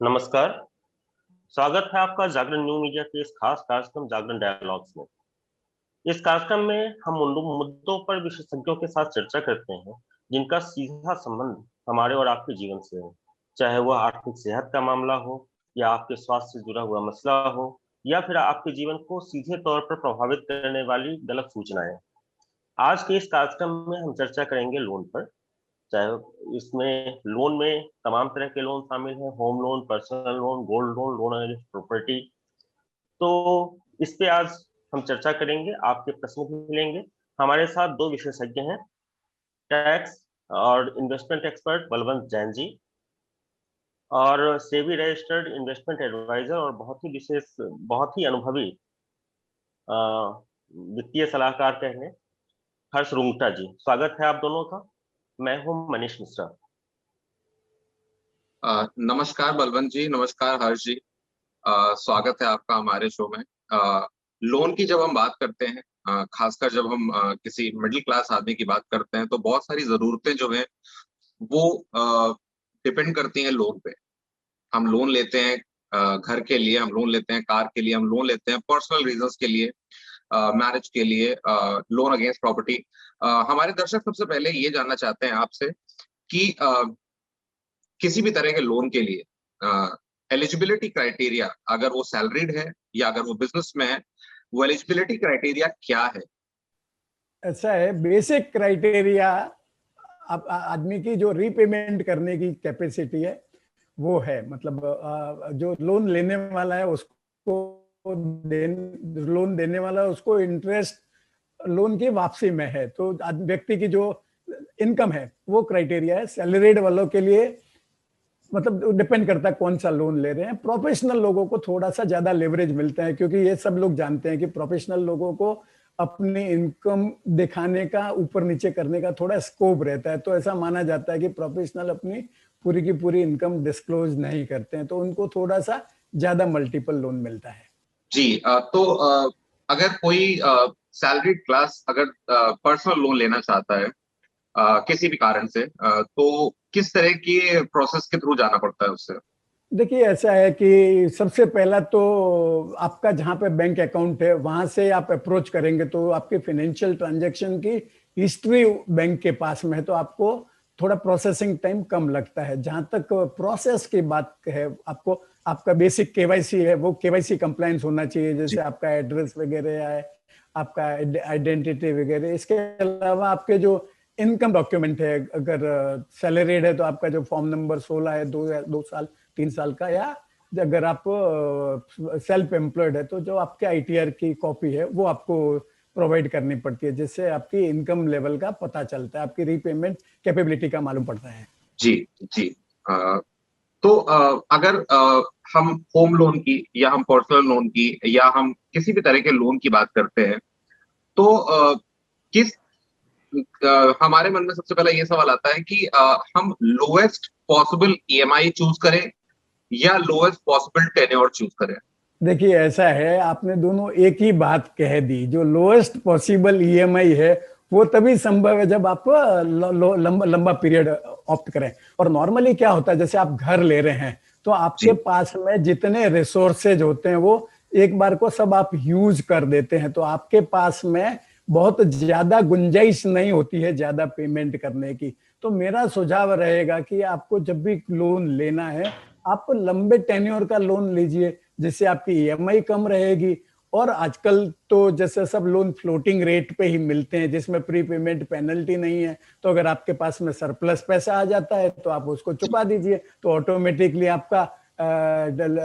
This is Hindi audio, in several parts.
नमस्कार। स्वागत है आपका जागरण न्यू मीडिया के इस खास कार्यक्रम जागरण डायलॉग्स में। इस कार्यक्रम में हम उन मुद्दों पर विशेषज्ञों के साथ चर्चा करते हैं जिनका सीधा संबंध हमारे और आपके जीवन से है, चाहे वह आर्थिक सेहत का मामला हो या आपके स्वास्थ्य से जुड़ा हुआ मसला हो या फिर आपके जीवन को सीधे तौर पर प्रभावित करने वाली गलत सूचनाएं। आज के इस कार्यक्रम में हम चर्चा करेंगे लोन पर। चाहे इसमें लोन में तमाम तरह के लोन शामिल हैं, home loan, personal loan, gold loan, loan against property. तो इस पे आज हम चर्चा करेंगे, आपके प्रश्न भी लेंगे। हमारे साथ दो विशेषज्ञ हैं, टैक्स और इन्वेस्टमेंट एक्सपर्ट बलवंत जैन जी और सेबी रजिस्टर्ड इन्वेस्टमेंट एडवाइजर और बहुत ही अनुभवी वित्तीय सलाहकार कहें, हर्ष रुंगटा जी। स्वागत है आप दोनों का। मैं हूं मनीष मिश्रा। नमस्कार बलवंत जी, नमस्कार हर्ष जी। स्वागत है आपका हमारे शो में। लोन की जब हम बात करते हैं, खासकर जब हम किसी मिडिल क्लास आदमी की बात करते हैं, तो बहुत सारी जरूरतें जो हैं वो डिपेंड करती हैं लोन पे। हम लोन लेते हैं घर के लिए, हम लोन लेते हैं कार के लिए, हम लोन लेते हैं पर्सनल रीजंस के लिए, मैरिज के लिए, लोन अगेंस्ट प्रॉपर्टी। हमारे दर्शक सबसे पहले ये जानना चाहते हैं आपसे कि किसी भी तरह के लोन के लिए एलिजिबिलिटी क्राइटेरिया, अगर वो सैलरीड है या अगर वो बिजनेस में है, वो एलिजिबिलिटी क्राइटेरिया क्या है? ऐसा है, बेसिक क्राइटेरिया आदमी की जो रीपेमेंट करने की कैपेसिटी है वो है। मतलब जो लोन लेने वाला है उसको लोन देने वाला उसको इंटरेस्ट लोन की वापसी में है, तो व्यक्ति की जो इनकम है वो क्राइटेरिया है। सैलरीड वालों के लिए मतलब डिपेंड करता है कौन सा लोन ले रहे हैं। प्रोफेशनल लोगों को थोड़ा सा ज्यादा लेवरेज मिलता है, क्योंकि ये सब लोग जानते हैं कि प्रोफेशनल लोगों को अपनी इनकम दिखाने का, ऊपर नीचे करने का थोड़ा स्कोप रहता है। तो ऐसा माना जाता है कि प्रोफेशनल अपनी पूरी की पूरी इनकम डिस्क्लोज नहीं करते हैं, तो उनको थोड़ा सा ज्यादा मल्टीपल लोन मिलता है। जी, तो अगर कोई सैलरीड क्लास अगर पर्सनल लोन लेना चाहता है किसी भी कारण से, तो किस तरह की प्रोसेस के थ्रू जाना पड़ता है उससे? देखिए, ऐसा है कि सबसे पहला तो आपका जहाँ पे बैंक अकाउंट है वहां से आप अप्रोच करेंगे, तो आपके फाइनेंशियल ट्रांजैक्शन की हिस्ट्री बैंक के पास में है, तो आपको थोड़ा प्रोसेसिंग टाइम कम लगता है। जहां तक प्रोसेस की बात है, आपको आपका बेसिक केवाईसी है, वो केवाईसी कंप्लायंस होना चाहिए, जैसे आपका एड्रेस वगैरह है, आपका आइडेंटिटी वगैरह। इसके अलावा आपके जो इनकम डॉक्यूमेंट है, अगर सैलरीड है तो आपका जो फॉर्म नंबर 16 है, 2 साल 3 साल का, या अगर आप सेल्फ एम्प्लॉयड है तो जो आपके आईटीआर की कॉपी है वो आपको प्रोवाइड करनी पड़ती है, जिससे आपकी इनकम लेवल का पता चलता है, आपकी रीपेमेंट कैपेबिलिटी का मालूम पड़ता है। जी जी। तो अगर हम होम लोन की या हम पर्सनल लोन की या हम किसी भी तरह के लोन की बात करते हैं, तो किस हमारे मन में सबसे पहले ये सवाल आता है कि हम लोएस्ट पॉसिबल ईएमआई चूज करें या लोएस्ट पॉसिबल टेन्योर चूज करें? देखिए, ऐसा है, आपने दोनों एक ही बात कह दी। जो लोएस्ट पॉसिबल ईएमआई है वो तभी संभव है जब आप लंबा पीरियड ऑप्ट करें। और नॉर्मली क्या होता है, जैसे आप घर ले रहे हैं तो आपके पास में जितने रिसोर्सेज होते हैं वो एक बार को सब आप यूज कर देते हैं, तो आपके पास में बहुत ज्यादा गुंजाइश नहीं होती है ज्यादा पेमेंट करने की। तो मेरा सुझाव रहेगा कि आपको जब भी लोन लेना है आप लंबे टेन्योर का लोन लीजिए, जिससे आपकी ईएमआई कम रहेगी। और आजकल तो जैसे सब लोन फ्लोटिंग रेट पे ही मिलते हैं, जिसमें प्री पेमेंट पेनल्टी नहीं है, तो अगर आपके पास में सरप्लस पैसा आ जाता है तो आप उसको चुका दीजिए, तो ऑटोमेटिकली आपका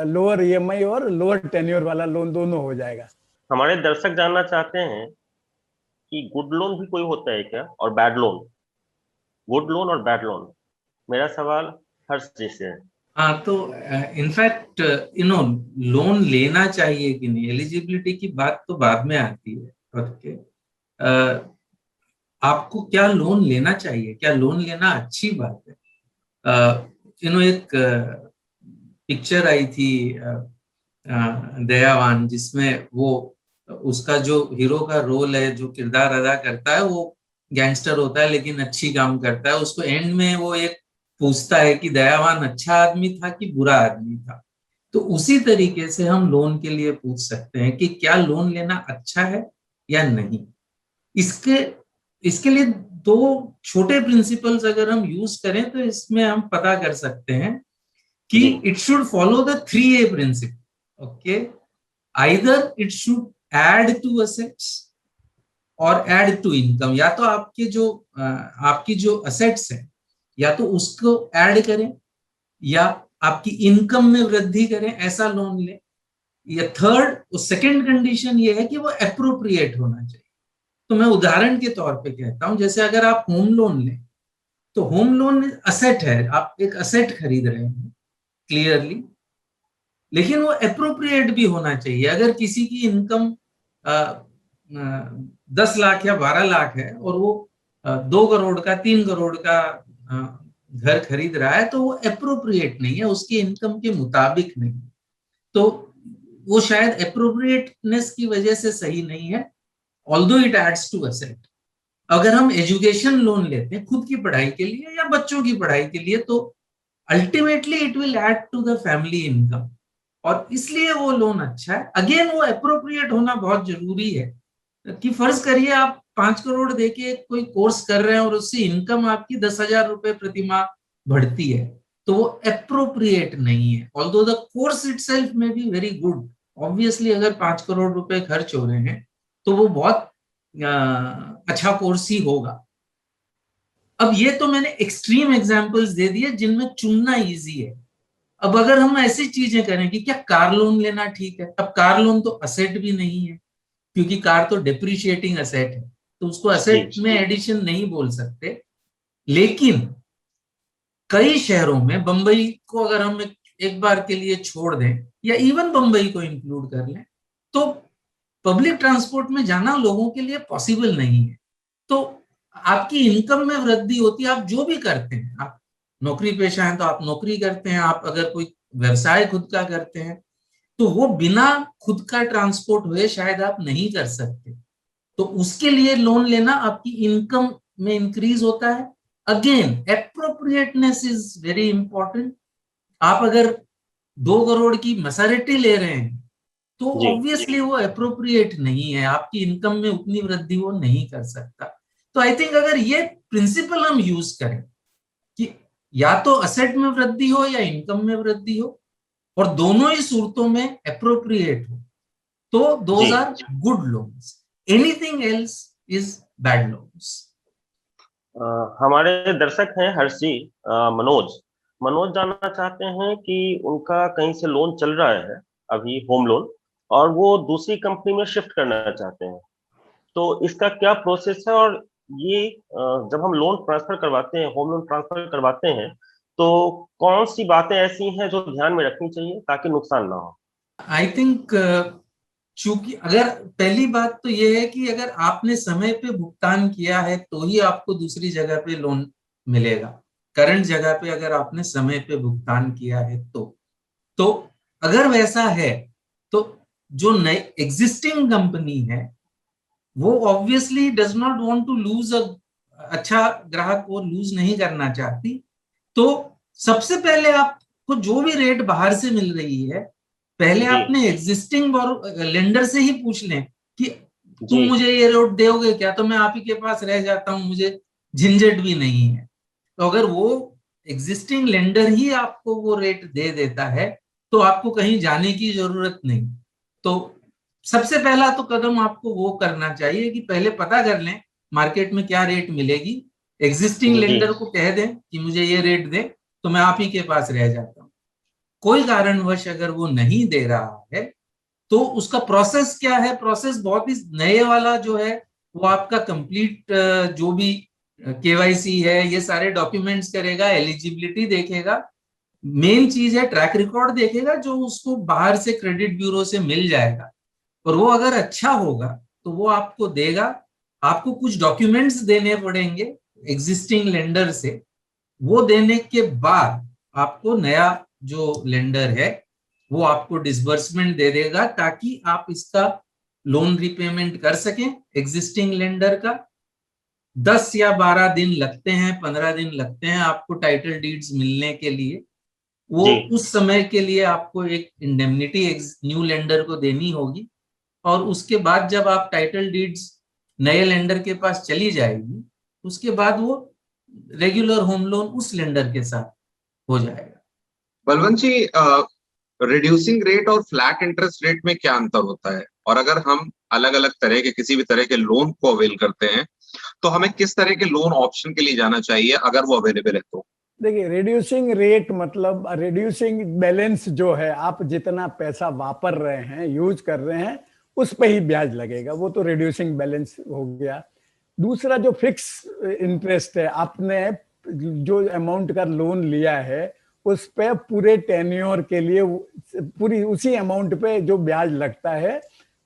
लोअर ईएमआई और लोअर टेन्योर वाला लोन दोनों हो जाएगा। हमारे दर्शक जानना चाहते हैं कि गुड लोन भी कोई होता है क्या और बैड लोन, गुड लोन और बैड लोन। मेरा सवाल हर्ष जी से है। हाँ, तो इनफैक्ट लोन लेना चाहिए कि नहीं, एलिजिबिलिटी की बात तो बाद में आती है। ओके, आपको क्या लोन लेना चाहिए, क्या लोन लेना अच्छी बात है? एक पिक्चर आई थी दयावान, जिसमें वो उसका जो हीरो का रोल है, जो किरदार अदा करता है, वो गैंगस्टर होता है लेकिन अच्छी काम करता है। उसको एंड में वो एक पूछता है कि दयावान अच्छा आदमी था कि बुरा आदमी था। तो उसी तरीके से हम लोन के लिए पूछ सकते हैं कि क्या लोन लेना अच्छा है या नहीं। इसके इसके लिए दो छोटे प्रिंसिपल्स अगर हम यूज करें तो इसमें हम पता कर सकते हैं कि it should follow the 3A principle. Okay, either it should add to assets or add to income. या तो आपकी जो असेट्स है या तो उसको ऐड करें या आपकी इनकम में वृद्धि करें, ऐसा लोन ले। या थर्ड सेकंड कंडीशन ये है कि वो एप्रोप्रिएट होना चाहिए। तो मैं उदाहरण के तौर पे कहता हूं, जैसे अगर आप होम लोन लें तो होम लोन असेट है, आप एक असेट खरीद रहे हैं क्लियरली, लेकिन वो एप्रोप्रिएट भी होना चाहिए। अगर किसी की इनकम 10 लाख या 12 लाख है और वो 2 करोड़ का 3 करोड़ का घर खरीद रहा है, तो वो एप्रोप्रिएट नहीं है, उसकी इनकम के मुताबिक नहीं। तो वो शायद एप्रोप्रिएटनेस की वजह से सही नहीं है, although it adds to asset. अगर हम एजुकेशन लोन लेते हैं खुद की पढ़ाई के लिए या बच्चों की पढ़ाई के लिए, तो ultimately it will add to the family income, और इसलिए वो लोन अच्छा है। अगेन वो एप्रोप्रिएट होना बहुत जरूरी है कि फर्ज करिए आप 5 करोड़ देके कोई कोर्स कर रहे हैं और उससे इनकम आपकी 10,000 रुपए प्रति माह बढ़ती है, तो वो एप्रोप्रिएट नहीं है। ऑल्दो द कोर्स इटसेल्फ में बी वेरी गुड, ऑब्वियसली अगर 5 करोड़ रुपए खर्च हो रहे हैं तो वो बहुत अच्छा कोर्स ही होगा। अब ये तो मैंने एक्सट्रीम एग्जांपल्स दे दिए जिनमें चुनना इजी है। अब अगर हम ऐसी चीजें करें कि क्या कार लोन लेना ठीक है, अब कार लोन तो असेट भी नहीं है क्योंकि कार तो डिप्रिशिएटिंग असेट है, तो उसको असेट में एडिशन नहीं बोल सकते। लेकिन कई शहरों में, बंबई को अगर हम एक बार के लिए छोड़ दें या इवन बंबई को इंक्लूड कर लें, तो पब्लिक ट्रांसपोर्ट में जाना लोगों के लिए पॉसिबल नहीं है। तो आपकी इनकम में वृद्धि होती है, आप जो भी करते हैं, आप नौकरी पेशा हैं तो आप नौकरी करते हैं, आप अगर कोई व्यवसाय खुद का करते हैं तो वो बिना खुद का ट्रांसपोर्ट हुए शायद आप नहीं कर सकते। तो उसके लिए लोन लेना आपकी इनकम में इंक्रीज होता है। Again appropriateness is very important. आप अगर 2 करोड़ की मैसोरिटी ले रहे हैं तो ऑब्वियसली वो एप्रोप्रिएट नहीं है, आपकी इनकम में उतनी वृद्धि वो नहीं कर सकता। तो आई थिंक अगर ये प्रिंसिपल हम यूज करें कि या तो असेट में वृद्धि हो या इनकम में वृद्धि हो और दोनों ही सूरतों में एप्रोप्रिएट हो, तो those are good loans. Anything else is bad loans. हमारे दर्शक हैं हर्षी मनोज जानना चाहते हैं कि उनका कहीं से लोन चल रहा है अभी, होम लोन, और वो दूसरी कंपनी में शिफ्ट करना चाहते हैं, तो इसका क्या प्रोसेस है? और ये जब हम लोन ट्रांसफर करवाते हैं, होम लोन ट्रांसफर करवाते हैं, तो कौन सी बातें ऐसी हैं जो ध्यान में रखनी चाहिए ताकि नुकसान ना हो? आई थिंक चूंकि अगर पहली बात तो ये है कि अगर आपने समय पे भुगतान किया है तो ही आपको दूसरी जगह पे लोन मिलेगा। करंट जगह पे अगर आपने समय पे भुगतान किया है तो अगर वैसा है तो जो नई एग्जिस्टिंग कंपनी है वो obviously does not want to lose अच्छा ग्राहक वो लूज नहीं करना चाहती। तो सबसे पहले आपको जो भी रेट बाहर से मिल रही है, पहले आपने एग्जिस्टिंग लेंडर से ही पूछ लें कि तुम मुझे ये रेट दोगे क्या, तो मैं आप ही के पास रह जाता हूं, मुझे झंझट भी नहीं है। तो अगर वो एग्जिस्टिंग लेंडर ही आपको वो रेट दे देता है तो आपको कहीं जाने की जरूरत नहीं। तो सबसे पहला तो कदम आपको वो करना चाहिए कि पहले पता कर लें मार्केट में क्या रेट मिलेगी, एग्जिस्टिंग लेंडर को कह दें कि मुझे ये रेट दे तो मैं आप ही के पास रह जाता हूं। कोई कारणवश अगर वो नहीं दे रहा है तो उसका प्रोसेस क्या है? प्रोसेस बहुत ही नए वाला जो है वो आपका कंप्लीट जो भी केवाईसी है ये सारे डॉक्यूमेंट्स करेगा, एलिजिबिलिटी देखेगा, मेन चीज है ट्रैक रिकॉर्ड देखेगा जो उसको बाहर से क्रेडिट ब्यूरो से मिल जाएगा, और वो अगर अच्छा होगा तो वो आपको देगा। आपको कुछ डॉक्यूमेंट्स देने पड़ेंगे एग्जिस्टिंग लेंडर से, वो देने के बाद आपको नया जो लेंडर है वो आपको डिसबर्समेंट दे देगा ताकि आप इसका लोन रिपेमेंट कर सकें एग्जिस्टिंग लेंडर का। 10 या 12 दिन लगते हैं, 15 दिन लगते हैं आपको टाइटल डीड्स मिलने के लिए। वो उस समय के लिए आपको एक इंडेमनिटी न्यू लेंडर को देनी होगी, और उसके बाद जब आप टाइटल डीड्स नए लेंडर के पास चली जाएगी, उसके बाद वो रेगुलर होम लोन उस लेंडर के साथ हो जाएगा। बलवंत जी, रिड्यूसिंग रेट और फ्लैट इंटरेस्ट रेट में क्या अंतर होता है, और अगर हम अलग अलग तरह के किसी भी तरह के लोन को अवेल करते हैं तो हमें किस तरह के लोन ऑप्शन के लिए जाना चाहिए अगर वो अवेलेबल है तो? देखिए, रिड्यूसिंग रेट मतलब रिड्यूसिंग बैलेंस जो है, आप जितना पैसा वापर रहे हैं, यूज कर रहे हैं, उस पे ही ब्याज लगेगा, वो तो रिड्यूसिंग बैलेंस हो गया। दूसरा जो फिक्स इंटरेस्ट है, आपने जो अमाउंट का लोन लिया है उस पे पूरे टेन्योर के लिए पूरी उसी अमाउंट पे जो ब्याज लगता है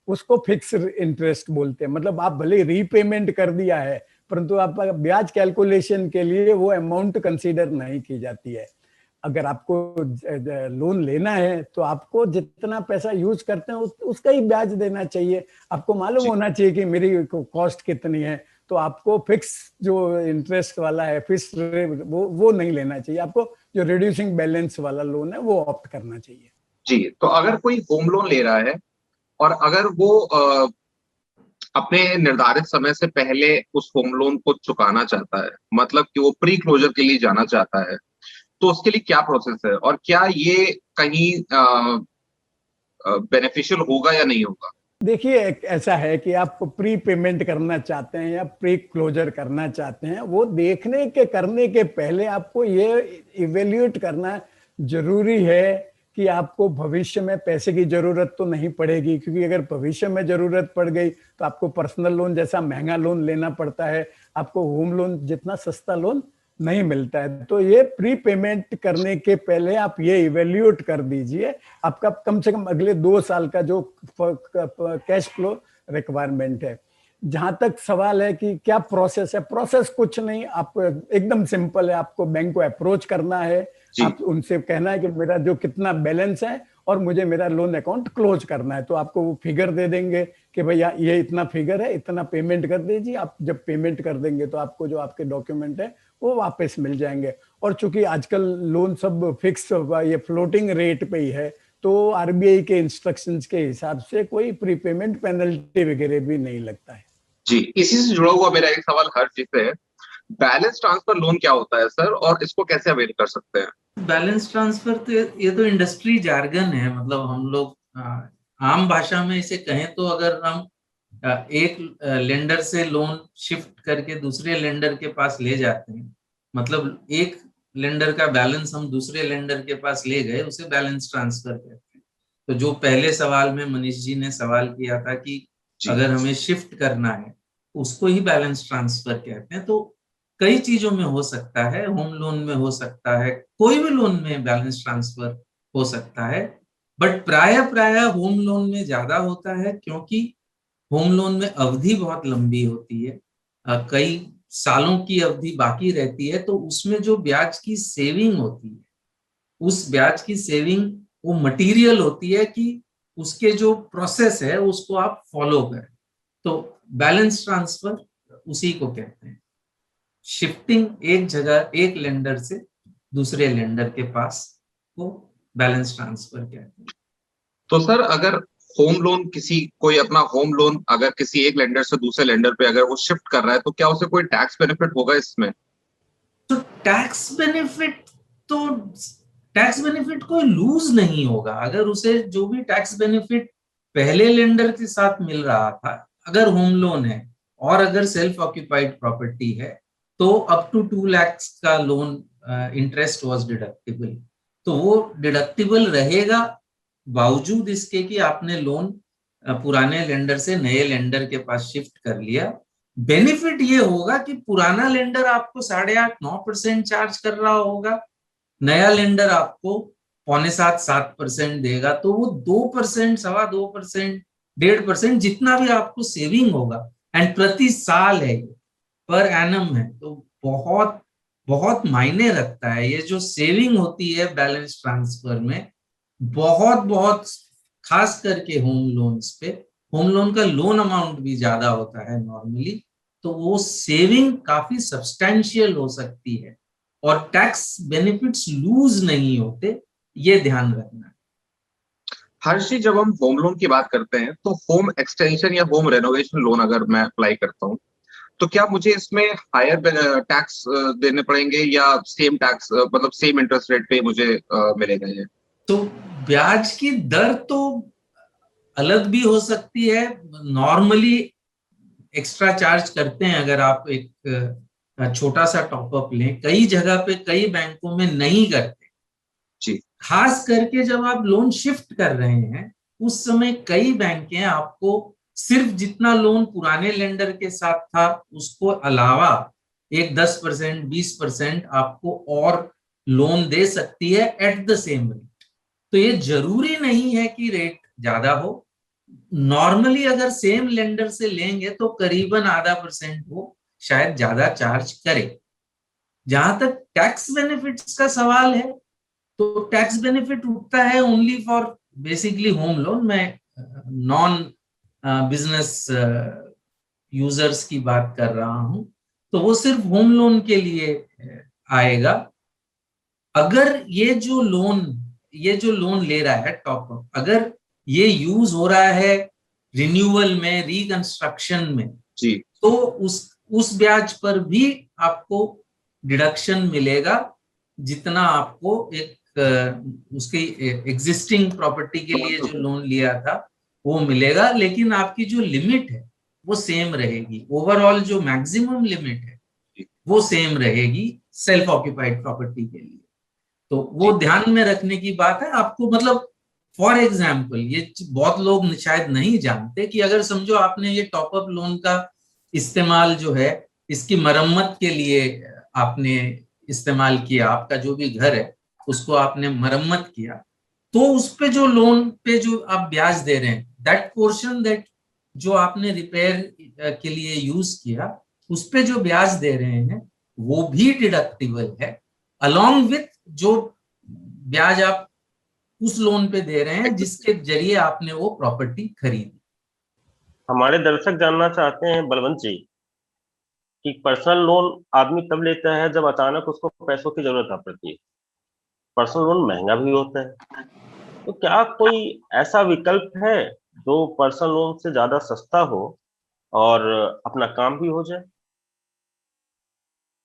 उसको फिक्स इंटरेस्ट बोलते हैं। मतलब आप भले रीपेमेंट कर दिया है, परंतु आपका ब्याज कैलकुलेशन के लिए वो अमाउंट कंसीडर नहीं की जाती है। अगर आपको लोन लेना है तो आपको जितना पैसा यूज करते हैं उसका ही ब्याज देना चाहिए। आपको मालूम होना चाहिए कि मेरी कॉस्ट कितनी है, तो आपको फिक्स जो इंटरेस्ट वाला है, फिक्स वो नहीं लेना चाहिए। आपको जो रिड्यूसिंग बैलेंस वाला लोन है वो ऑप्ट करना चाहिए। जी, तो अगर कोई होम लोन ले रहा है और अगर वो अपने निर्धारित समय से पहले उस होम लोन को चुकाना चाहता है, मतलब कि वो प्री क्लोजर के लिए जाना चाहता है, तो उसके लिए क्या प्रोसेस है, और क्या ये कहीं बेनिफिशियल होगा या नहीं होगा? देखिए, ऐसा है कि आप प्री पेमेंट करना चाहते हैं या प्री क्लोजर करना चाहते हैं, वो करने के पहले आपको ये इवेल्युएट करना जरूरी है कि आपको भविष्य में पैसे की जरूरत तो नहीं पड़ेगी, क्योंकि अगर भविष्य में जरूरत पड़ गई तो आपको पर्सनल लोन जैसा महंगा लोन लेना पड़ता है, आपको होम लोन जितना सस्ता लोन नहीं मिलता है। तो ये प्री पेमेंट करने के पहले आप ये इवेल्युएट कर दीजिए आपका कम से कम अगले 2 साल का जो कैश फ्लो रिक्वायरमेंट है। जहां तक सवाल है कि क्या प्रोसेस है, प्रोसेस कुछ नहीं, आप एकदम सिंपल है। आपको बैंक को अप्रोच करना है, आप उनसे कहना है कि मेरा जो कितना बैलेंस है और मुझे मेरा लोन अकाउंट क्लोज करना है, तो आपको वो फिगर दे देंगे कि भैया ये इतना फिगर है, इतना पेमेंट कर दीजिए। आप जब पेमेंट कर देंगे तो आपको जो आपके डॉक्यूमेंट है वो वापस मिल जाएंगे। और चूंकि आजकल लोन सब फिक्स ये फ्लोटिंग रेट पे ही है, तो आरबीआई के इंस्ट्रक्शंस के हिसाब से कोई प्रीपेमेंट पेनल्टी वगैरह भी नहीं लगता है। जी, इसी से जुड़ा हुआ मेरा एक सवाल हर चीज से है, बैलेंस ट्रांसफर लोन क्या होता है सर, और इसको कैसे अवेल कर सकते हैं? बैलेंस ट्रांसफर तो ये तो इंडस्ट्री जार्गन है, मतलब हम लोग आम भाषा में इसे कहें तो अगर हम एक लेंडर से लोन शिफ्ट करके दूसरे लेंडर के पास ले जाते हैं, मतलब एक लेंडर का बैलेंस हम दूसरे लेंडर के पास ले गए, उसे बैलेंस ट्रांसफर कहते हैं। तो जो पहले सवाल में मनीष जी ने सवाल किया था कि अगर हमें शिफ्ट करना है, उसको ही बैलेंस ट्रांसफर कहते हैं। तो कई चीजों में हो सकता है, होम लोन में हो सकता है, कोई भी लोन में बैलेंस ट्रांसफर हो सकता है, बट प्राय होम लोन में ज्यादा होता है, क्योंकि होम लोन में अवधि बहुत लंबी होती है, कई सालों की अवधि बाकी रहती है, तो उसमें जो ब्याज की सेविंग होती है, उस ब्याज की सेविंग वो मटेरियल होती है कि उसके जो प्रोसेस है उसको आप फॉलो करें। तो बैलेंस ट्रांसफर उसी को कहते हैं, शिफ्टिंग एक जगह एक लेंडर से दूसरे लेंडर के पास को बैलेंस ट्रांसफर कहते हैं। तो सर, अगर होम लोन कोई अपना होम लोन अगर किसी एक लेंडर से दूसरे लेंडर पे अगर वो शिफ्ट कर रहा है, तो क्या उसे कोई टैक्स बेनिफिट होगा इसमें? तो टैक्स बेनिफिट कोई लूज नहीं होगा। अगर उसे जो भी टैक्स बेनिफिट पहले लेंडर के साथ मिल रहा था, अगर होम लोन है और अगर सेल्फ ऑक्यूपाइड प्रॉपर्टी है, तो अप टू 2 लाख का लोन इंटरेस्ट वाज डिडक्टिबल, तो वो डिडक्टिबल रहेगा बावजूद इसके कि आपने लोन पुराने लेंडर से नए लेंडर के पास शिफ्ट कर लिया। बेनिफिट ये होगा कि पुराना लेंडर आपको 8.5-9% चार्ज कर रहा होगा, नया लेंडर आपको 6.25-7% देगा, तो वो 2%, 2.25%, 1.5% जितना भी आपको सेविंग होगा, एंड प्रति साल है, पर एनम है, तो बहुत बहुत मायने रखता है। ये जो सेविंग होती है बैलेंस ट्रांसफर में, बहुत बहुत खास करके होम लोन्स पे, होम लोन का लोन अमाउंट भी ज्यादा होता है नॉर्मली, तो वो सेविंग काफी सब्सटैंशियल हो सकती है और टैक्स बेनिफिट्स लूज नहीं होते, ये ध्यान रखना है। हर्षी, जब हम होम लोन की बात करते हैं तो होम एक्सटेंशन या होम रेनोवेशन लोन अगर मैं अप्लाई करता हूँ तो क्या मुझे इसमें हायर टैक्स देने पड़ेंगे या सेम टैक्स मतलब सेम इंटरेस्ट रेट पे मुझे मिलेगा ये? तो ब्याज की दर तो अलग भी हो सकती है। नॉर्मली एक्स्ट्रा चार्ज करते हैं अगर आप एक छोटा सा टॉपअप लें, कई जगह पे कई बैंकों में नहीं करते जी। खास करके जब आप लोन शिफ्ट कर रहे हैं उस समय कई बैंकें आपको सिर्फ जितना लोन पुराने लेंडर के साथ था उसको अलावा एक 10% 20% आपको और लोन दे सकती है एट द सेम रेट। तो ये जरूरी नहीं है कि रेट ज्यादा हो। नॉर्मली अगर सेम लेंडर से लेंगे तो करीबन आधा % वो शायद ज्यादा चार्ज करे। जहां तक टैक्स बेनिफिट्स का सवाल है तो टैक्स बेनिफिट उठता है only for basically home loan. मैं नॉन बिजनेस यूजर्स की बात कर रहा हूं, तो वो सिर्फ होम लोन के लिए आएगा। अगर ये जो लोन ले रहा है टॉप अप, अगर ये यूज हो रहा है रिन्यूअल में, रिकंस्ट्रक्शन में, जी, तो उस ब्याज पर भी आपको डिडक्शन मिलेगा जितना आपको एक उसकी एग्जिस्टिंग प्रॉपर्टी के लिए जो लोन लिया था वो मिलेगा। लेकिन आपकी जो लिमिट है वो सेम रहेगी, ओवरऑल जो मैक्सिमम लिमिट है वो सेम रहेगी सेल्फ ऑक्यूपाइड प्रॉपर्टी के लिए। तो वो ध्यान में रखने की बात है आपको। मतलब फॉर एग्जाम्पल, ये बहुत लोग शायद नहीं जानते कि अगर समझो आपने ये टॉपअप लोन का इस्तेमाल जो है इसकी मरम्मत के लिए आपने इस्तेमाल किया, आपका जो भी घर है उसको आपने मरम्मत किया, तो उस पे जो लोन पे जो आप ब्याज दे रहे हैं दैट पोर्शन दैट जो आपने रिपेयर के लिए यूज किया उस पे जो ब्याज दे रहे हैं वो भी डिडक्टिबल है, अलॉन्ग विथ जो ब्याज आप उस लोन पे दे रहे हैं जिसके जरिए आपने वो प्रॉपर्टी खरीदी। हमारे दर्शक जानना चाहते हैं बलवंत जी कि पर्सनल लोन आदमी तब लेता है जब अचानक उसको पैसों की जरूरत आ पड़ती है। पर्सनल लोन महंगा भी होता है, तो क्या कोई ऐसा विकल्प है जो पर्सनल लोन से ज्यादा सस्ता हो और अपना काम भी हो जाए?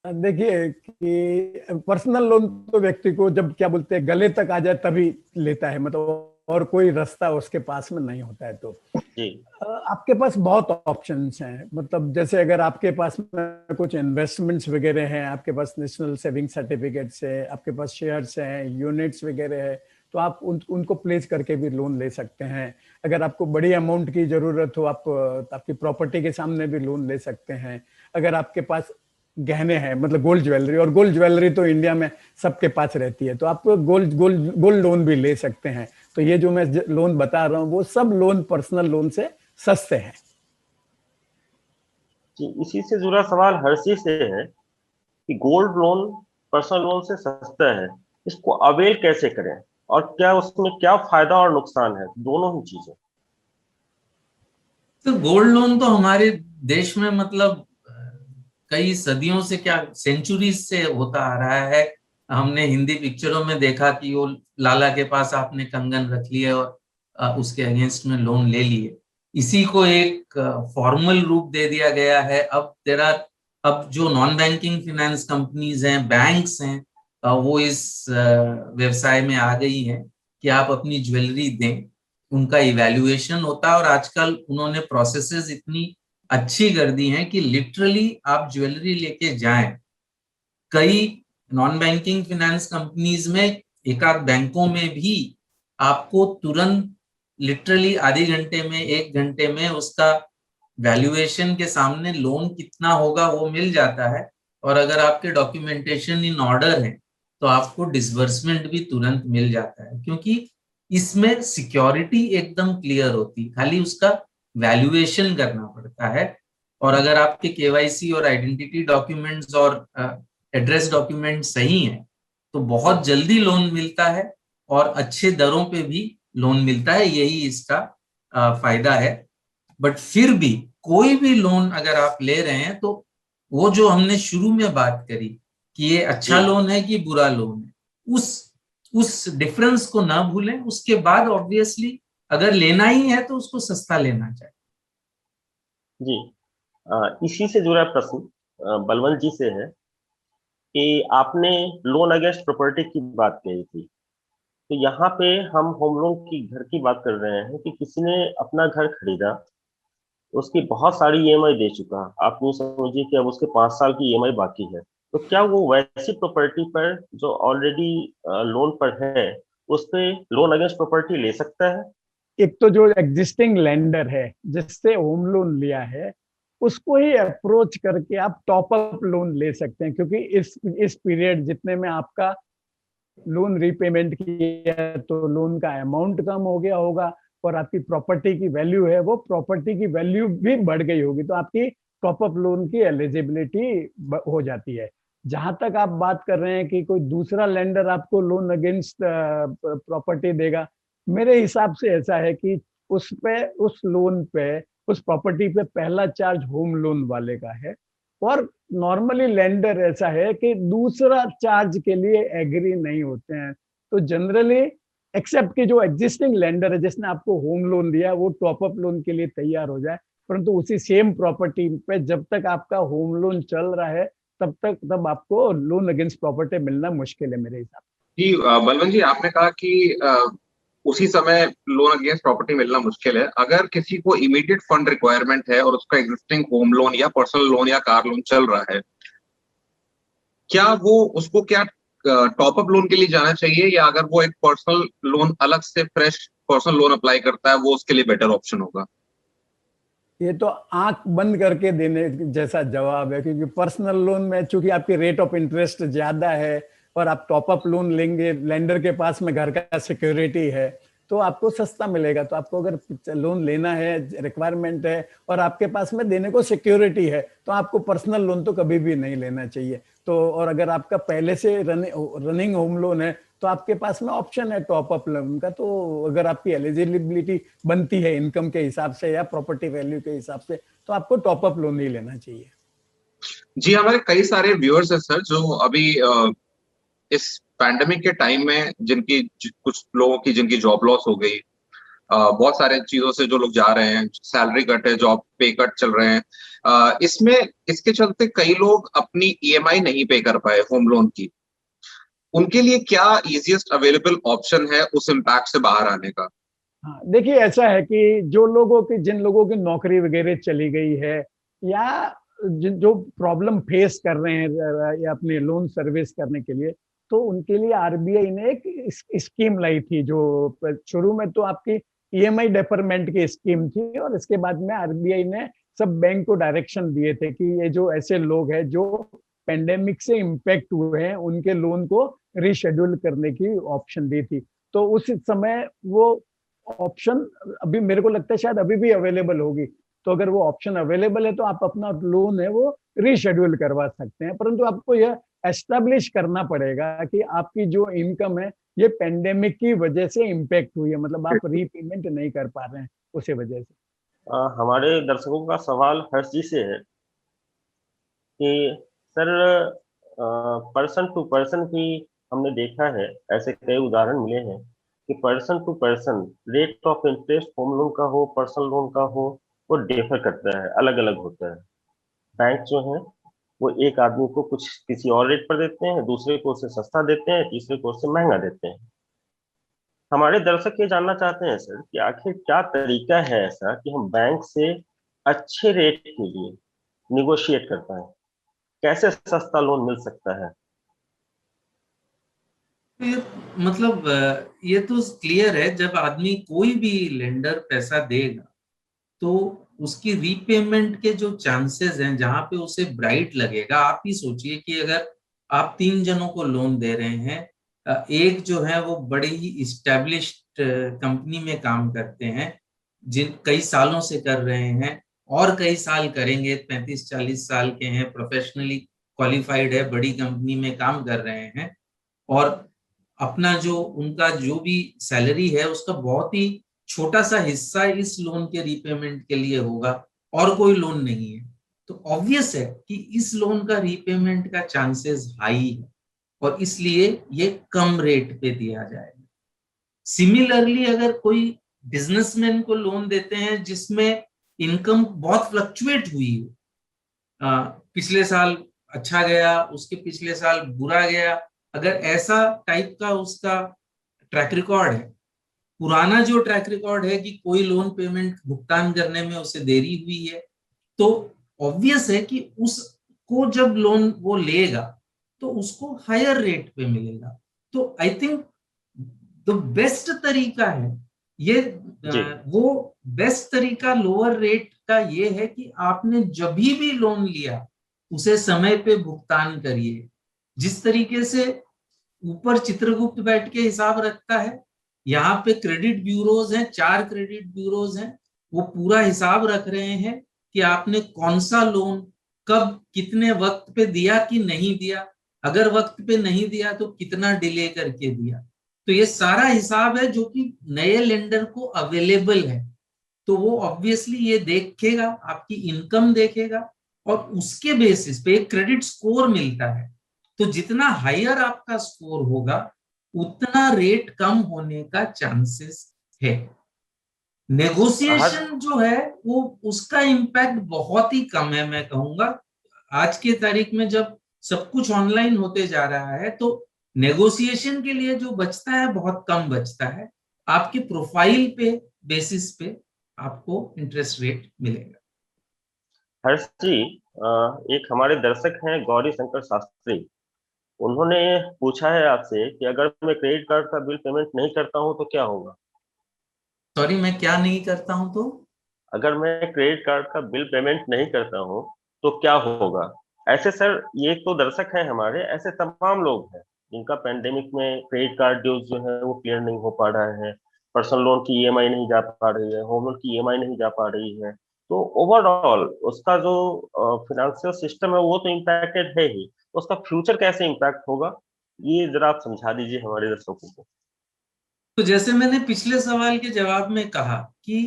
देखिए कि पर्सनल लोन तो व्यक्ति को जब क्या बोलते हैं गले तक आ जाए तभी लेता है, मतलब और कोई रास्ता उसके पास में नहीं होता है। तो जी, आपके पास बहुत ऑप्शंस हैं। मतलब जैसे अगर आपके पास में कुछ इन्वेस्टमेंट्स वगैरह हैं, आपके पास नेशनल सेविंग सर्टिफिकेट्स है, आपके पास शेयर्स हैं, यूनिट्स वगैरह है, तो आप उनको प्लेस करके भी लोन ले सकते हैं। अगर आपको बड़ी अमाउंट की जरूरत हो, आप आपकी प्रॉपर्टी के सामने भी लोन ले सकते हैं। अगर आपके पास गहने हैं, मतलब गोल्ड ज्वेलरी, और गोल्ड ज्वेलरी तो इंडिया में सबके पास रहती है, तो आप गोल्ड लोन भी ले सकते हैं। तो ये जो मैं लोन बता रहा हूँ वो सब लोन पर्सनल लोन से सस्ते हैं। जी, इसी से जुड़ा सवाल हर्षी से है कि गोल्ड लोन पर्सनल लोन से सस्ता है, इसको अवेल कैसे करें और क्या उसमें क्या फायदा और नुकसान है, दोनों ही चीजें। तो गोल्ड लोन तो हमारे देश में मतलब कई सदियों से, क्या सेंचुरीज से होता आ रहा है। हमने हिंदी पिक्चरों में देखा कि वो लाला के पास आपने कंगन रख लिए और उसके अगेंस्ट में लोन ले लिए। इसी को एक फॉर्मल रूप दे दिया गया है। अब जो नॉन बैंकिंग फाइनेंस कंपनीज हैं, बैंक्स हैं, वो इस व्यवसाय में आ गई हैं कि आप अपनी ज्वेलरी दें, उनका इवैल्यूएशन होता है। और आजकल उन्होंने प्रोसेसेस इतनी अच्छी कर दी हैं कि लिटरली आप ज्वेलरी लेके जाएं। कई नॉन बैंकिंग फाइनेंस कंपनीज में, एक आध बैंकों में भी आपको तुरंत लिटरली आधे घंटे में, 1 घंटे में उसका वैल्यूएशन के सामने लोन कितना होगा वो मिल जाता है। और अगर आपके डॉक्यूमेंटेशन इन ऑर्डर है तो आपको डिसबर्समेंट भी तुरंत मिल जाता है, क्योंकि इसमें सिक्योरिटी एकदम क्लियर होती है, खाली उसका वैल्यूएशन करना पड़ता है। और अगर आपके केवाईसी और आइडेंटिटी डॉक्यूमेंट्स और एड्रेस डॉक्यूमेंट सही हैं तो बहुत जल्दी लोन मिलता है और अच्छे दरों पे भी लोन मिलता है। यही इसका फायदा है। बट फिर भी कोई भी लोन अगर आप ले रहे हैं तो वो जो हमने शुरू में बात करी कि ये अच्छा लोन है कि बुरा लोन है, उस डिफरेंस को ना भूलें। उसके बाद ऑब्वियसली अगर लेना ही है तो उसको सस्ता लेना चाहिए। जी, इसी से जुड़ा प्रश्न बलवंत जी से है कि आपने लोन अगेंस्ट प्रॉपर्टी की बात कही थी, तो यहाँ पे हम होम लोन की घर की बात कर रहे हैं कि किसी ने अपना घर खरीदा, उसकी बहुत सारी ईएमआई दे चुका, आप यूँ समझिए कि अब उसके 5 साल की ईएमआई बाकी है, तो क्या वो वैसी प्रॉपर्टी पर जो ऑलरेडी लोन पर है उस पे लोन अगेंस्ट प्रॉपर्टी ले सकता है? एक तो जो एग्जिस्टिंग लेंडर है जिससे होम लोन लिया है उसको ही अप्रोच करके आप टॉप अप लोन ले सकते हैं, क्योंकि इस पीरियड जितने में आपका लोन रीपेमेंट किया तो लोन का अमाउंट कम हो गया होगा और आपकी प्रॉपर्टी की वैल्यू है वो प्रॉपर्टी की वैल्यू भी बढ़ गई होगी, तो आपकी टॉप अप लोन की एलिजिबिलिटी हो जाती है। जहां तक आप बात कर रहे हैं कि कोई दूसरा लेंडर आपको लोन अगेंस्ट प्रॉपर्टी देगा, मेरे हिसाब से ऐसा है कि उस लोन पे उस प्रॉपर्टी पे पहला चार्ज होम लोन वाले का है और नॉर्मली लेंडर ऐसा है कि दूसरा चार्ज के लिए एग्री नहीं होते हैं। तो जनरली एक्सेप्ट कि जो एग्जिस्टिंग लेंडर है जिसने आपको होम लोन दिया वो टॉप अप लोन के लिए तैयार हो जाए, परंतु उसी सेम प्रॉपर्टी पे जब तक आपका होम लोन चल रहा है तब आपको लोन अगेंस्ट प्रॉपर्टी मिलना मुश्किल है मेरे हिसाब से। जी बलवंत जी, आपने कहा कि उसी समय लोन अगेंस्ट प्रॉपर्टी मिलना मुश्किल है। अगर किसी को इमीडिएट फंड रिक्वायरमेंट है और उसका एग्जिस्टिंग होम लोन या पर्सनल लोन या कार लोन चल रहा है, क्या वो उसको क्या टॉप अप लोन के लिए जाना चाहिए, या अगर वो एक पर्सनल लोन अलग से फ्रेश पर्सनल लोन अप्लाई करता है वो उसके लिए बेटर ऑप्शन होगा? ये तो आंख बंद करके देने जैसा जवाब है, क्योंकि पर्सनल लोन में चूंकि आपकी रेट ऑफ इंटरेस्ट ज्यादा है और आप टॉप अप लोन लेंगे, लेंडर के पास में घर का सिक्योरिटी है तो आपको सस्ता मिलेगा। तो आपको अगर लोन लेना है, रिक्वायरमेंट है और आपके पास में देने को सिक्योरिटी है तो आपको पर्सनल लोन तो कभी भी नहीं लेना चाहिए। तो और अगर आपका पहले से रनिंग होम लोन है तो आपके पास में ऑप्शन है टॉप अप लोन का। तो अगर आपकी एलिजिबिलिटी बनती है इनकम के हिसाब से या प्रॉपर्टी वैल्यू के हिसाब से तो आपको टॉप अप लोन ही लेना चाहिए। जी, हमारे कई सारे व्यूअर्स हैं सर जो अभी इस पैंडेमिक के टाइम में कुछ लोगों की जिनकी जॉब लॉस हो गई, बहुत सारे चीजों से जो लोग जा रहे हैं, सैलरी कट है, जॉब पे कट चल रहे हैं, इसके चलते कई लोग अपनी ईएमआई नहीं पे कर पाए होम लोन की। उनके लिए क्या इजीएस्ट अवेलेबल ऑप्शन है उस इम्पैक्ट से बाहर आने का? हाँ, देखिए ऐसा है कि जिन लोगों की नौकरी वगैरह चली गई है या जो प्रॉब्लम फेस कर रहे हैं या अपने लोन सर्विस करने के लिए, तो उनके लिए आरबीआई ने एक स्कीम लाई थी। जो शुरू में तो आपकी ईएमआई डेफरमेंट की स्कीम थी और इसके बाद में आरबीआई ने सब बैंक को डायरेक्शन दिए थे कि ये जो ऐसे लोग हैं जो पेंडेमिक से इम्पेक्ट हुए हैं उनके लोन को रीशेड्यूल करने की ऑप्शन दी थी। तो उस समय वो ऑप्शन अभी मेरे को लगता है शायद अभी भी अवेलेबल होगी। तो अगर वो ऑप्शन अवेलेबल है तो आप अपना लोन है वो रीशेड्यूल करवा सकते हैं, परंतु आपको यह एस्टेब्लिश करना पड़ेगा कि आपकी जो इनकम है ये पेंडेमिक की वजह से इम्पेक्ट हुई है, मतलब आप रीपेमेंट नहीं कर पा रहे हैं उसी वजह से। हमारे दर्शकों का सवाल हर्ष जी से है कि सर पर्सन टू पर्सन की हमने देखा है, ऐसे कई उदाहरण मिले हैं कि person to person rate of interest home loan का हो, पर्सनल लोन का हो, वो डिफर करता है, अलग अलग होता है। बैंक जो है वो एक आदमी को कुछ किसी और रेट पर देते हैं, दूसरे को उससे सस्ता देते हैं, तीसरे को उससे महंगा देते हैं। हमारे दर्शक ये जानना चाहते हैं सर कि आखिर क्या तरीका है ऐसा कि हम बैंक से अच्छे रेट के लिए निगोशिएट कर पाए, कैसे सस्ता लोन मिल सकता है? मतलब ये तो क्लियर है, जब आदमी कोई भी लेंडर पैसा देगा तो उसकी रीपेमेंट के जो चांसेस हैं, जहां पे उसे ब्राइट लगेगा, आप ही सोचिए कि अगर आप 3 जनों को लोन दे रहे हैं, एक जो है वो बड़ी ही इस्टेब्लिश्ड कंपनी में काम करते हैं, जिन कई सालों से कर रहे हैं और कई साल करेंगे, 35-40 साल के हैं, प्रोफेशनली क्वालिफाइड है, बड़ी कंपनी में काम कर रहे हैं, और अपना जो उनका जो भी सैलरी है उसका बहुत ही छोटा सा हिस्सा इस लोन के रीपेमेंट के लिए होगा, और कोई लोन नहीं है, तो ऑब्वियस है कि इस लोन का रीपेमेंट का चांसेस हाई है और इसलिए ये कम रेट पे दिया जाएगा। सिमिलरली अगर कोई बिजनेसमैन को लोन देते हैं जिसमें इनकम बहुत फ्लक्चुएट हुई है, पिछले साल अच्छा गया, उसके पिछले साल बुरा गया, अगर ऐसा टाइप का उसका ट्रैक रिकॉर्ड है, पुराना जो ट्रैक रिकॉर्ड है कि कोई लोन पेमेंट भुगतान करने में उसे देरी हुई है, तो ऑब्वियस है कि उसको जब लोन वो लेगा तो उसको हायर रेट पे मिलेगा। तो आई थिंक द बेस्ट तरीका है ये, वो बेस्ट तरीका लोअर रेट का ये है कि आपने जब भी लोन लिया उसे समय पे भुगतान करिए। जिस तरीके से ऊपर चित्रगुप्त बैठ के हिसाब रखता है, यहाँ पे क्रेडिट ब्यूरोज हैं, 4 क्रेडिट ब्यूरोज हैं, वो पूरा हिसाब रख रहे हैं कि आपने कौन सा लोन कब कितने वक्त पे दिया कि नहीं दिया, अगर वक्त पे नहीं दिया तो कितना डिले करके दिया। तो ये सारा हिसाब है जो कि नए लेंडर को अवेलेबल है, तो वो ऑब्वियसली ये देखेगा, आपकी इनकम देखेगा और उसके बेसिस पे एक क्रेडिट स्कोर मिलता है। तो जितना हायर आपका स्कोर होगा उतना रेट कम होने का चांसेस है। नेगोशिएशन जो है वो उसका इम्पैक्ट बहुत ही कम है, मैं कहूंगा। आज के तारीख में जब सब कुछ ऑनलाइन होते जा रहा है तो नेगोशिएशन के लिए जो बचता है बहुत कम बचता है। आपके प्रोफाइल पे बेसिस पे आपको इंटरेस्ट रेट मिलेगा। हर्ष जी, एक हमारे दर्शक हैं गौरी शंकर शास्त्री, उन्होंने पूछा है आपसे कि अगर मैं क्रेडिट कार्ड का बिल पेमेंट नहीं करता हूं तो क्या होगा? सॉरी, मैं क्या नहीं करता हूं तो? अगर मैं क्रेडिट कार्ड का बिल पेमेंट नहीं करता हूं तो क्या होगा? ऐसे सर, ये तो दर्शक हैं हमारे, ऐसे तमाम लोग हैं जिनका पैंडेमिक में क्रेडिट कार्ड ड्यूज जो है वो क्लियर नहीं हो पा रहा है, पर्सनल लोन की ईएमआई नहीं जा पा रही है, होम लोन की ईएमआई नहीं जा पा रही है। तो ओवरऑल उसका जो फिनेंशियल सिस्टम है वो तो इम्पैक्टेड है ही, उसका फ्यूचर कैसे इम्पैक्ट होगा, ये जरा आप समझा दीजिए हमारे दर्शकों को। तो जैसे मैंने पिछले सवाल के जवाब में कहा कि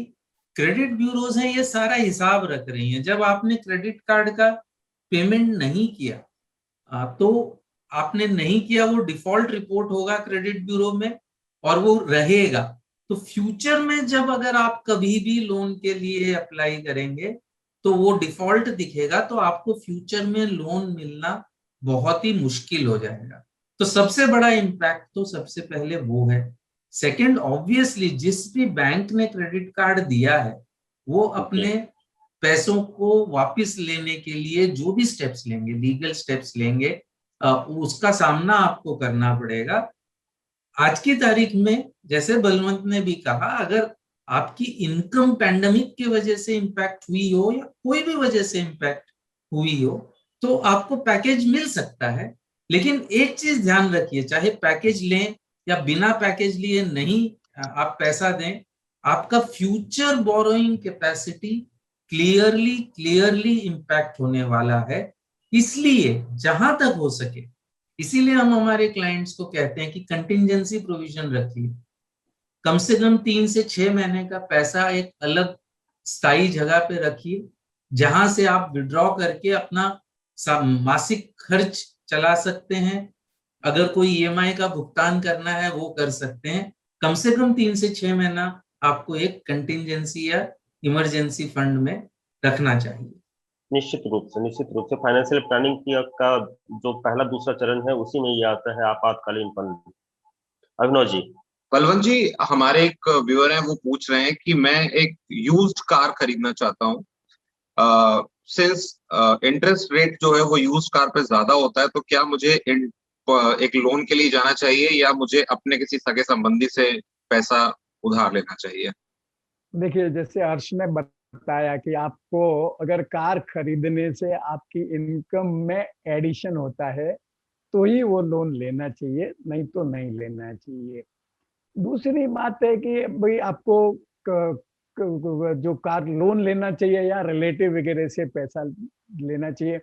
क्रेडिट ब्यूरोज हैं, ये सारा हिसाब रख रही हैं। जब आपने क्रेडिट कार्ड का पेमेंट नहीं किया तो आपने नहीं किया, वो डिफॉल्ट रिपोर्ट होगा क्रेडिट ब्यूरो में और वो रहेगा। तो फ्यूचर में जब अगर आप कभी भी लोन के लिए अप्लाई करेंगे तो वो डिफॉल्ट दिखेगा, तो आपको फ्यूचर में लोन मिलना बहुत ही मुश्किल हो जाएगा। तो सबसे बड़ा इम्पैक्ट तो सबसे पहले वो है। सेकंड, ऑब्वियसली जिस भी बैंक ने क्रेडिट कार्ड दिया है वो अपने पैसों को वापस लेने के लिए जो भी स्टेप्स लेंगे, लीगल स्टेप्स लेंगे, उसका सामना आपको करना पड़ेगा। आज की तारीख में जैसे बलवंत ने भी कहा, अगर आपकी इनकम पैंडेमिक की वजह से इंपैक्ट हुई हो या कोई भी वजह से इंपैक्ट हुई हो तो आपको पैकेज मिल सकता है। लेकिन एक चीज ध्यान रखिए, चाहे पैकेज लें या बिना पैकेज लिए नहीं आप पैसा दें, आपका future borrowing capacity clearly impact होने वाला है। इसलिए जहां तक हो सके, इसीलिए हम हमारे क्लाइंट्स को कहते हैं कि कंटिंजेंसी प्रोविजन रखिए। कम से कम 3 से 6 महीने का पैसा एक अलग स्थायी जगह पे रखिए जहां से आप विड्रॉ करके अपना मासिक खर्च चला सकते हैं। अगर कोई ईएमआई का भुगतान करना है वो कर सकते हैं। कम से कम 3 से 6 महीना आपको एक कंटिंजेंसी या इमरजेंसी फंड में रखना चाहिए। निश्चित रूप से फाइनेंशियल प्लानिंग की का जो पहला दूसरा चरण है उसी में ये आता है आपातकालीन फंड। अभिनव जी। बलवंत जी, हमारे एक व्यूअर हैं, वो पूछ रहे हैं कि मैं एक यूज्ड कार खरीदना चाहता हूँ। सिंस इंटरेस्ट रेट जो है वो यूज्ड कार पे ज्यादा होता है, तो क्या मुझे एक लोन के लिए जाना चाहिए या मुझे अपने किसी सगे संबंधी से पैसा उधार लेना चाहिए? देखिए, जैसे हर्ष ने बताया कि आपको अगर कार खरीदने से आपकी इनकम में एडिशन होता है तो ही वो लोन लेना चाहिए, नहीं तो नहीं लेना चाहिए। दूसरी बात है कि भाई आपको जो कार लोन लेना चाहिए या रिलेटिव वगैरह से पैसा लेना चाहिए,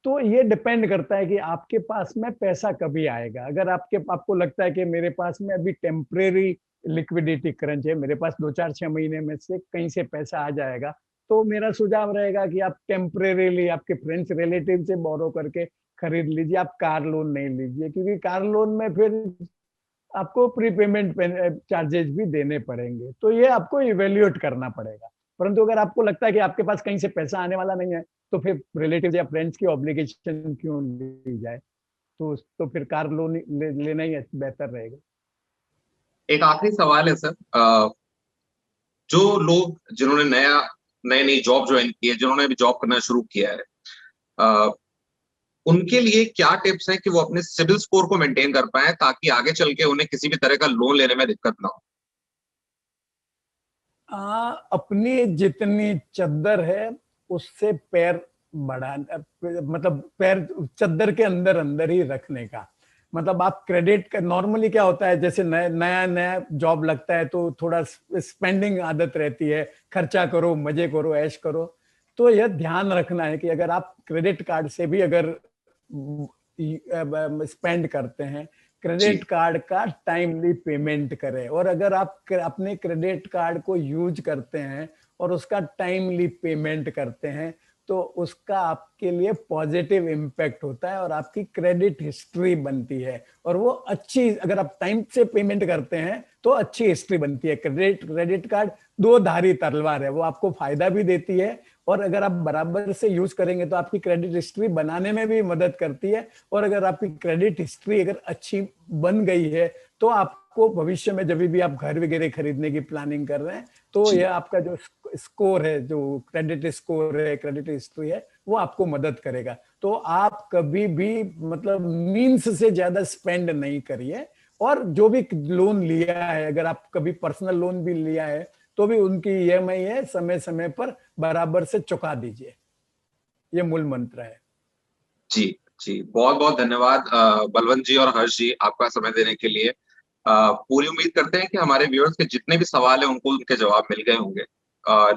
तो ये डिपेंड करता है कि आपके पास में पैसा कभी आएगा। अगर आपको लगता है कि मेरे पास में अभी टेम्परेरी लिक्विडिटी क्रंच है, मेरे पास 2-4-6 महीने में से कहीं से पैसा आ जाएगा, तो मेरा सुझाव रहेगा कि आप टेम्परेरीली आपके फ्रेंड्स रिलेटिव से बोरो करके खरीद लीजिए, आप कार लोन नहीं लीजिए, क्योंकि कार लोन में फिर आपको प्रीपेमेंट चार्जेस भी देने पड़ेंगे। तो ये आपको इवेल्युएट करना पड़ेगा। परंतु अगर आपको लगता है कि आपके पास कहीं से पैसा आने वाला नहीं है, तो फिर रिलेटिव या फ्रेंड्स की ऑब्लिगेशन क्यों ली जाए? तो फिर कार लोन लेना ही बेहतर रहेगा। एक आखिरी सवाल है सर, जो लोग जिन्होंने नई नई जॉब ज्वाइन की है, जिन्होंने अभी जॉब करना शुरू किया है, उनके लिए क्या टिप्स हैं कि वो अपने सिबिल स्कोर को मेंटेन कर पाए ताकि आगे चल के उन्हें किसी भी तरह का लोन लेने में दिक्कत ना हो? अपनी जितनी चद्दर है उससे पैर बढ़ाना, मतलब पैर चद्दर के अंदर अंदर ही रखने का। मतलब आप क्रेडिट का, नॉर्मली क्या होता है, जैसे नया नया जॉब लगता है तो थोड़ा स्पेंडिंग आदत रहती है, खर्चा करो, मजे करो, ऐश करो। तो यह ध्यान रखना है कि अगर आप क्रेडिट कार्ड से भी अगर स्पेंड करते हैं, क्रेडिट कार्ड का टाइमली पेमेंट करें। और अगर आप अपने क्रेडिट कार्ड को यूज करते हैं और उसका टाइमली पेमेंट करते हैं, तो उसका आपके लिए पॉजिटिव इम्पैक्ट होता है और आपकी क्रेडिट हिस्ट्री बनती है। और वो अच्छी, अगर आप टाइम से पेमेंट करते हैं तो अच्छी हिस्ट्री बनती है। क्रेडिट कार्ड दो धारी तलवार है, वो आपको फायदा भी देती है और अगर आप बराबर से यूज करेंगे तो आपकी क्रेडिट हिस्ट्री बनाने में भी मदद करती है। और अगर आपकी क्रेडिट हिस्ट्री अगर अच्छी बन गई है तो आपको भविष्य में जब भी आप घर वगैरह खरीदने की प्लानिंग कर रहे हैं, तो यह आपका जो स्कोर है, जो क्रेडिट स्कोर है, क्रेडिट हिस्ट्री है, वो आपको मदद करेगा। तो आप कभी भी मतलब मीन्स से ज्यादा स्पेंड नहीं करिए। और जो भी लोन लिया है, अगर आप कभी पर्सनल लोन भी लिया है तो भी उनकी ईएमआई है समय समय पर बराबर से चुका दीजिए। ये मूल मंत्र है। जी जी, बहुत बहुत धन्यवाद बलवंत जी और हर्ष जी, आपका समय देने के लिए। पूरी उम्मीद करते हैं कि हमारे व्यूअर्स के जितने भी सवाल हैं उनको उनके जवाब मिल गए होंगे।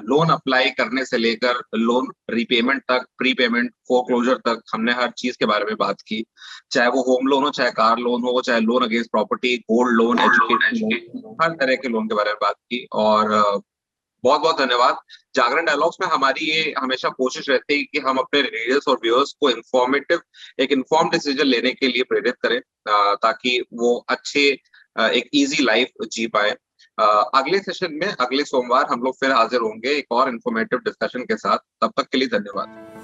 लोन अप्लाई करने से लेकर लोन रीपेमेंट तक, प्री पेमेंट, फोरक्लोजर तक हमने हर चीज के बारे में बात की। चाहे वो होम लोन हो, चाहे कार लोन हो, चाहे loan against property, gold loan, education loan, हर तरह के लोन के बारे में बात की। और बहुत बहुत धन्यवाद। जागरण डायलॉग्स में हमारी ये हमेशा कोशिश रहती है कि हम अपने रीडर्स और व्यूअर्स को एक इन्फॉर्म डिसीजन लेने के लिए प्रेरित करें, ताकि वो अच्छे एक इजी लाइफ जी पाए। अगले सेशन में अगले सोमवार हम लोग फिर हाजिर होंगे एक और इन्फॉर्मेटिव डिस्कशन के साथ। तब तक के लिए धन्यवाद।